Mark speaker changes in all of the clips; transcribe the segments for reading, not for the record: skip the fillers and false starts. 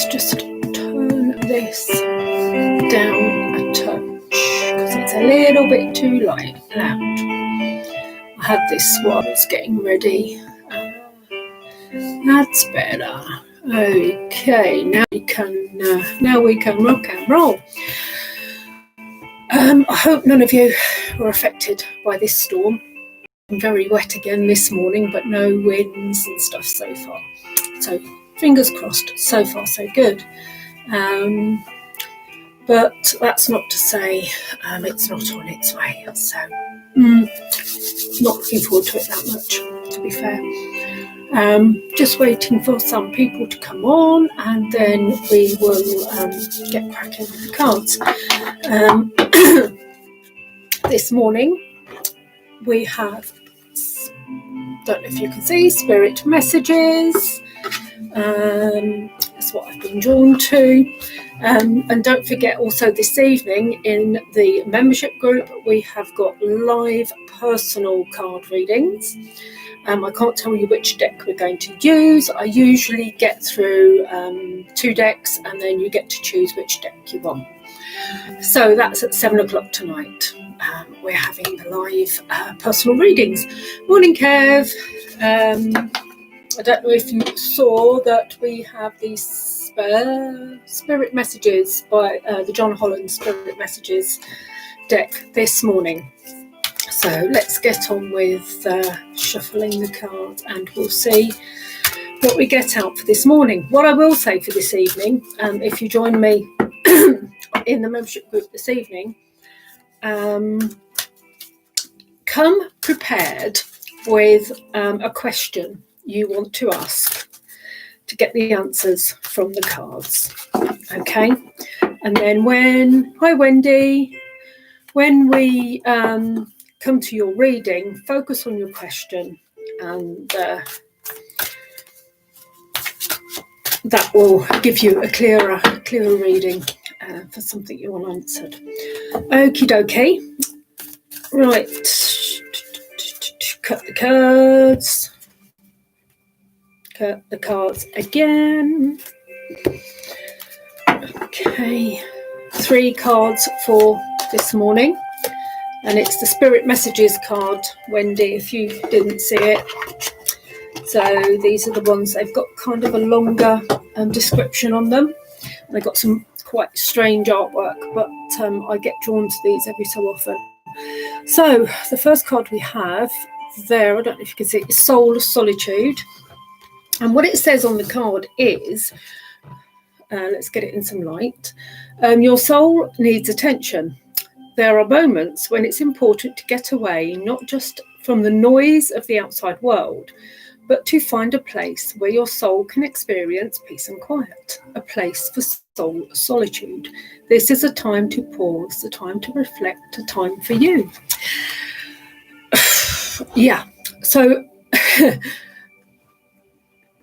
Speaker 1: let's just turn this down a touch because it's a little bit too loud. I had this while I was getting ready. That's better. Okay, now we can rock and roll. I hope none of you were affected by this storm. I'm very wet again this morning, but no winds and stuff so far. So fingers crossed, so far so good. But that's not to say it's not on its way. So not looking forward to it that much, to be fair. Just waiting for some people to come on, and then we will get cracking with the cards. This morning we have, don't know if you can see, spirit messages. That's what I've been drawn to. And don't forget also this evening in the membership group we have got live personal card readings. I can't tell you which deck we're going to use. I usually get through 2 decks and then you get to choose which deck you want. So that's at 7 o'clock tonight. We're having the live personal readings. Morning, Kev. I don't know if you saw that we have these spirit messages by the John Holland Spirit Messages deck this morning. So let's get on with shuffling the cards and we'll see what we get out for this morning. What I will say for this evening, if you join me in the membership group this evening, come prepared with a question you want to ask to get the answers from the cards. Okay? And then hi Wendy, when we come to your reading, focus on your question, and that will give you a clearer reading for something you want answered. Okie dokie. Right. Cut the cards. Cut the cards again. Okay. 3 cards for this morning. And it's the Spirit Messages card, Wendy, if you didn't see it. So these are the ones, they've got kind of a longer description on them. And they've got some quite strange artwork, but I get drawn to these every so often. So the first card we have there, I don't know if you can see it, is Solitude. And what it says on the card is, let's get it in some light, your soul needs attention. There are moments when it's important to get away, not just from the noise of the outside world, but to find a place where your soul can experience peace and quiet, a place for soul solitude. This is a time to pause, a time to reflect, a time for you. Yeah, so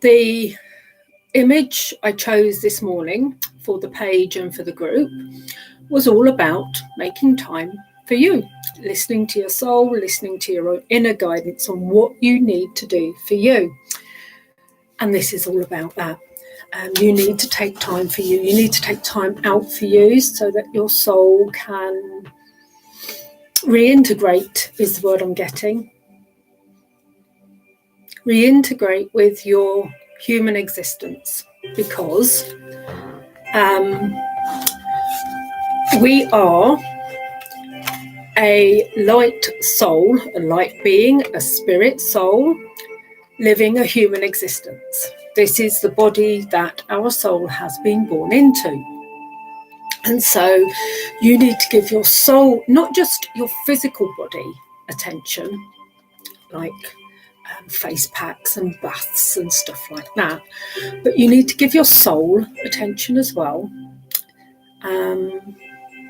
Speaker 1: the image I chose this morning for the page and for the group was all about making time for you, listening to your soul, listening to your own inner guidance on what you need to do for you. And this is all about that. You need to take time for you. You need to take time out for you so that your soul can reintegrate, is the word I'm getting. Reintegrate with your human existence, because we are a light soul, a light being, a spirit soul, living a human existence. This is the body that our soul has been born into. And so you need to give your soul, not just your physical body, attention, like face packs and baths and stuff like that, but you need to give your soul attention as well.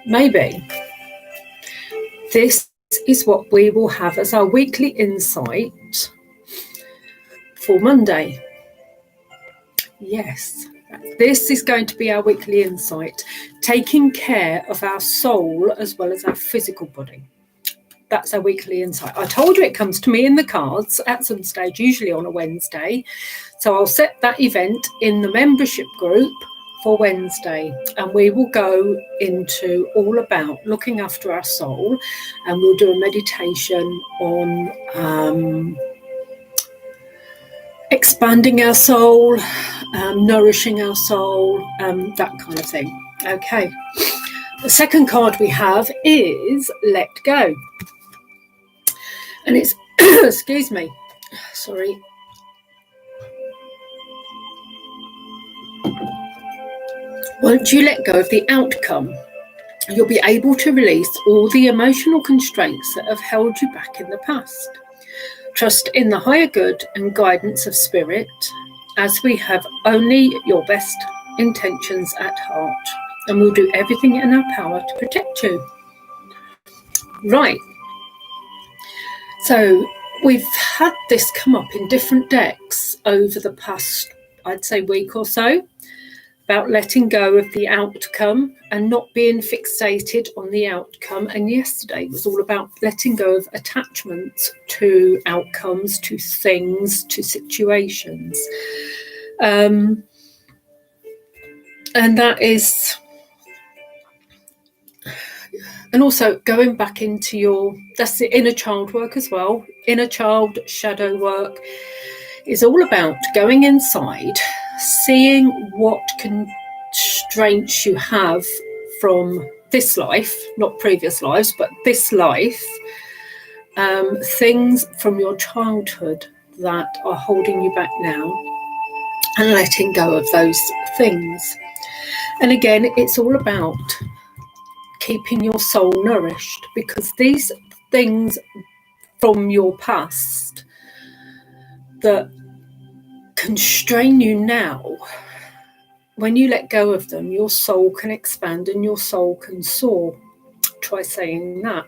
Speaker 1: Maybe this is what we will have as our weekly insight for Monday. Yes, this is going to be our weekly insight, taking care of our soul as well as our physical body. That's our weekly insight. I told you it comes to me in the cards at some stage, usually on a Wednesday. So I'll set that event in the membership group for Wednesday, and we will go into all about looking after our soul, and we'll do a meditation on expanding our soul, nourishing our soul, that kind of thing. Okay, the second card we have is Let Go, and it's excuse me, sorry. Once you let go of the outcome, you'll be able to release all the emotional constraints that have held you back in the past. Trust in the higher good and guidance of spirit, as we have only your best intentions at heart, and we'll do everything in our power to protect you. Right. So we've had this come up in different decks over the past, I'd say, week or so, about letting go of the outcome and not being fixated on the outcome. And yesterday was all about letting go of attachments to outcomes, to things, to situations. And that is, and also going back into that's the inner child work as well. Inner child shadow work is all about going inside, seeing what constraints you have from this life, not previous lives, but this life, things from your childhood that are holding you back now, and letting go of those things. And again, it's all about keeping your soul nourished, because these things from your past that constrain you now, when you let go of them, your soul can expand and your soul can soar. Try saying that.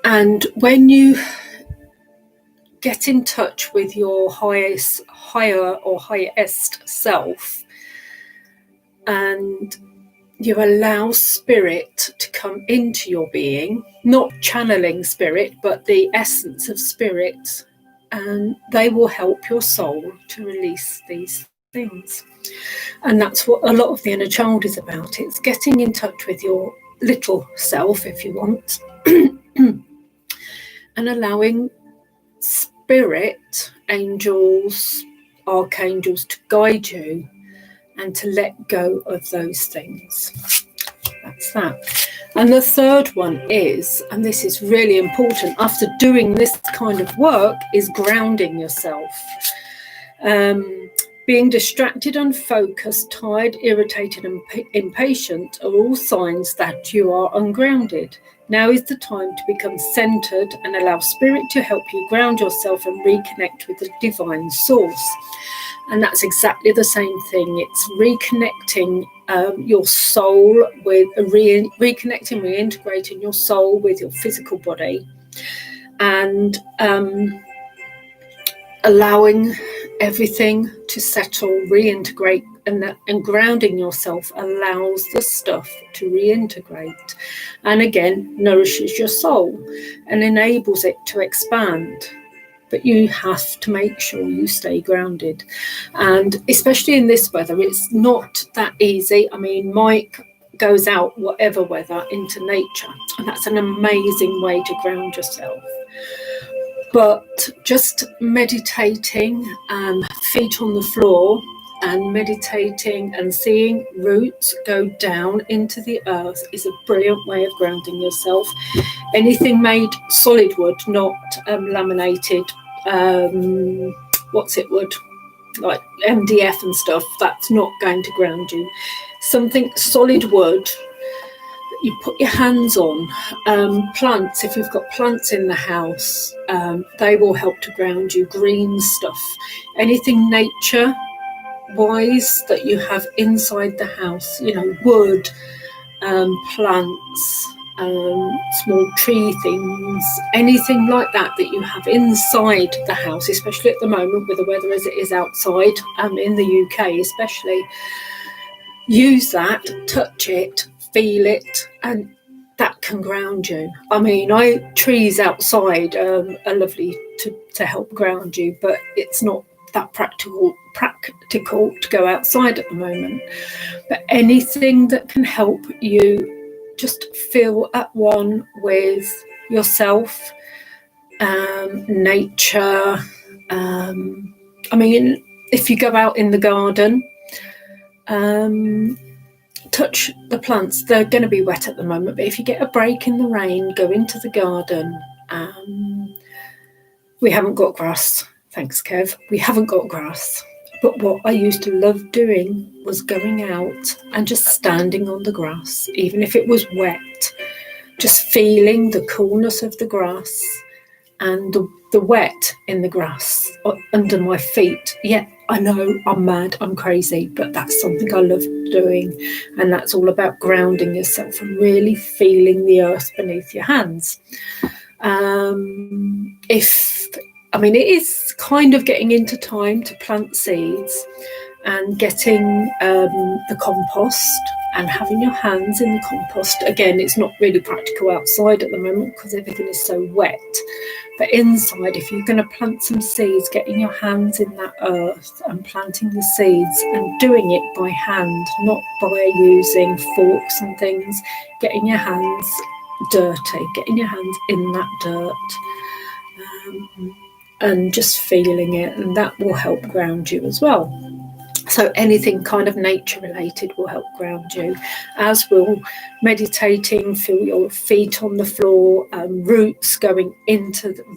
Speaker 1: And when you get in touch with your higher or highest self, and you allow spirit to come into your being, not channeling spirit, but the essence of spirit, and they will help your soul to release these things. And that's what a lot of the inner child is about. It's getting in touch with your little self, if you want, and allowing spirit, angels, archangels to guide you and to let go of those things. That's that. And the third one is, and this is really important after doing this kind of work, is grounding yourself. Being distracted, unfocused, tired, irritated, and impatient are all signs that you are ungrounded. Now is the time to become centered and allow spirit to help you ground yourself and reconnect with the divine source. And that's exactly the same thing. It's reconnecting your soul with reconnecting, reintegrating your soul with your physical body, and allowing everything to settle, reintegrate, and grounding yourself allows the stuff to reintegrate, and again nourishes your soul and enables it to expand. But you have to make sure you stay grounded, and especially in this weather, it's not that easy. I mean, Mike goes out whatever weather into nature, and that's an amazing way to ground yourself. But just meditating, feet on the floor, and meditating and seeing roots go down into the earth is a brilliant way of grounding yourself. Anything made solid wood, not laminated, wood, like MDF and stuff, that's not going to ground you. Something solid wood you put your hands on. Plants, if you've got plants in the house, they will help to ground you. Green stuff, anything nature wise that you have inside the house, wood, plants, small tree things, anything like that you have inside the house, especially at the moment with the weather as it is outside, in the UK especially. Use that, touch it, feel it, and that can ground you. I mean, trees outside are lovely to help ground you, but it's not that practical to go outside at the moment. But anything that can help you just feel at one with yourself, nature. I mean, if you go out in the garden, touch the plants. They're going to be wet at the moment, but if you get a break in the rain, go into the garden. We haven't got grass. Thanks, Kev. We haven't got grass. But what I used to love doing was going out and just standing on the grass, even if it was wet, just feeling the coolness of the grass and the wet in the grass under my feet. Yeah, I know I'm mad, I'm crazy, but that's something I love doing. And that's all about grounding yourself and really feeling the earth beneath your hands. It is kind of getting into time to plant seeds and getting the compost and having your hands in the compost. Again, it's not really practical outside at the moment because everything is so wet. But inside, if you're going to plant some seeds, getting your hands in that earth and planting the seeds and doing it by hand, not by using forks and things, getting your hands dirty, getting your hands in that dirt, and just feeling it, and that will help ground you as well. So anything kind of nature related will help ground you, as will meditating. Feel your feet on the floor, roots going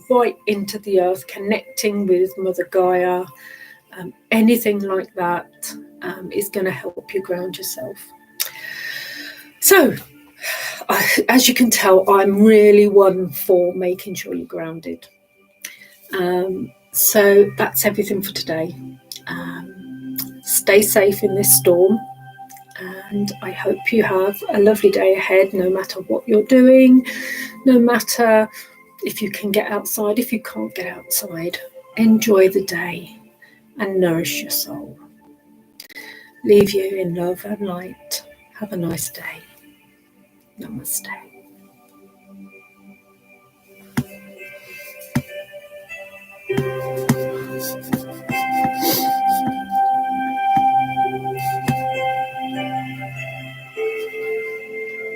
Speaker 1: right into the earth, connecting with Mother Gaia. Anything like that is going to help you ground yourself. So as you can tell, I'm really one for making sure you're grounded. So that's everything for today. Stay safe in this storm, and I hope you have a lovely day ahead, no matter what you're doing, no matter if you can get outside, if you can't get outside. Enjoy the day and nourish your soul. Leave you in love and light. Have a nice day. Namaste.